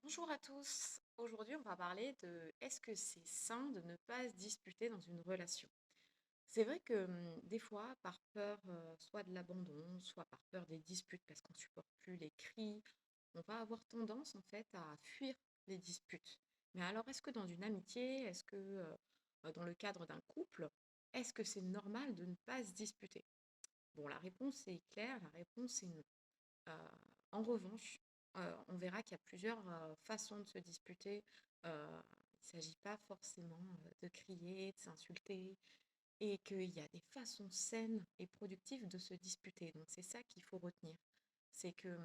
Bonjour à tous. Aujourd'hui, on va parler de est-ce que c'est sain de ne pas se disputer dans une relation? C'est vrai que des fois, par peur soit de l'abandon, soit par peur des disputes parce qu'on supporte plus les cris, on va avoir tendance en fait à fuir les disputes. Mais alors, est-ce que dans une amitié, est-ce que dans le cadre d'un couple, est-ce que c'est normal de ne pas se disputer? Bon, la réponse est claire, la réponse est non. Heu, En revanche, on verra qu'il y a plusieurs, façons de se disputer. Il ne s'agit pas forcément, de crier, de s'insulter et qu'il y a des façons saines et productives de se disputer. Donc c'est ça qu'il faut retenir. C'est que,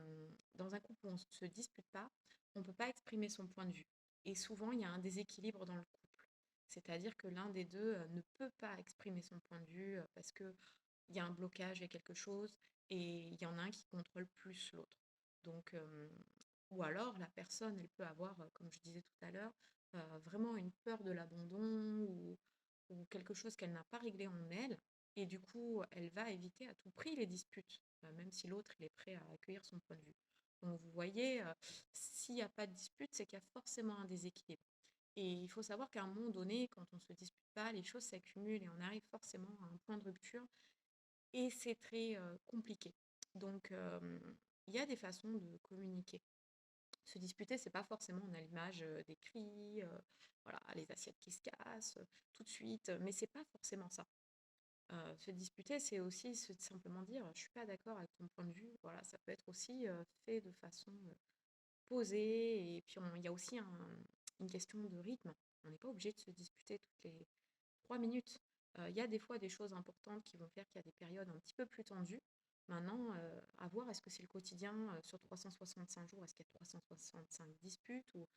dans un couple où on ne se dispute pas, on ne peut pas exprimer son point de vue et souvent il y a un déséquilibre dans le couple. C'est-à-dire que l'un des 2 ne peut pas exprimer son point de vue, parce que il y a un blocage, il y a quelque chose, et il y en a un qui contrôle plus l'autre. Donc, ou alors la personne, elle peut avoir, comme je disais tout à l'heure, vraiment une peur de l'abandon ou quelque chose qu'elle n'a pas réglé en elle, et du coup, elle va éviter à tout prix les disputes, même si l'autre il est prêt à accueillir son point de vue. Donc vous voyez, s'il n'y a pas de dispute, c'est qu'il y a forcément un déséquilibre. Et il faut savoir qu'à un moment donné, quand on ne se dispute pas, les choses s'accumulent et on arrive forcément à un point de rupture et c'est très compliqué. Donc, il y a des façons de communiquer. Se disputer, c'est pas forcément on a l'image des cris, voilà, les assiettes qui se cassent tout de suite, mais c'est pas forcément ça. Se disputer, c'est aussi simplement dire je suis pas d'accord avec ton point de vue. Voilà, ça peut être aussi fait de façon posée. Et puis il y a aussi une question de rythme. On n'est pas obligé de se disputer toutes les 3 minutes. Il y a des fois des choses importantes qui vont faire qu'il y a des périodes un petit peu plus tendues. Maintenant, à voir, est-ce que c'est le quotidien sur 365 jours, est-ce qu'il y a 365 disputes ou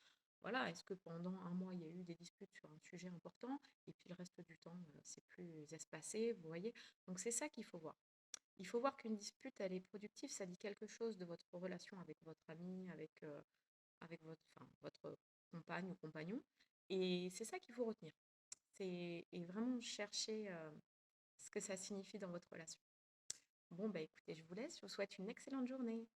voilà, est-ce que pendant un mois, il y a eu des disputes sur un sujet important et puis le reste du temps, c'est plus espacé, vous voyez? Donc c'est ça qu'il faut voir. Il faut voir qu'une dispute, elle est productive, ça dit quelque chose de votre relation avec votre ami, avec votre compagne ou compagnon. Et c'est ça qu'il faut retenir. Et vraiment chercher ce que ça signifie dans votre relation. Bon, bah écoutez, je vous laisse, je vous souhaite une excellente journée.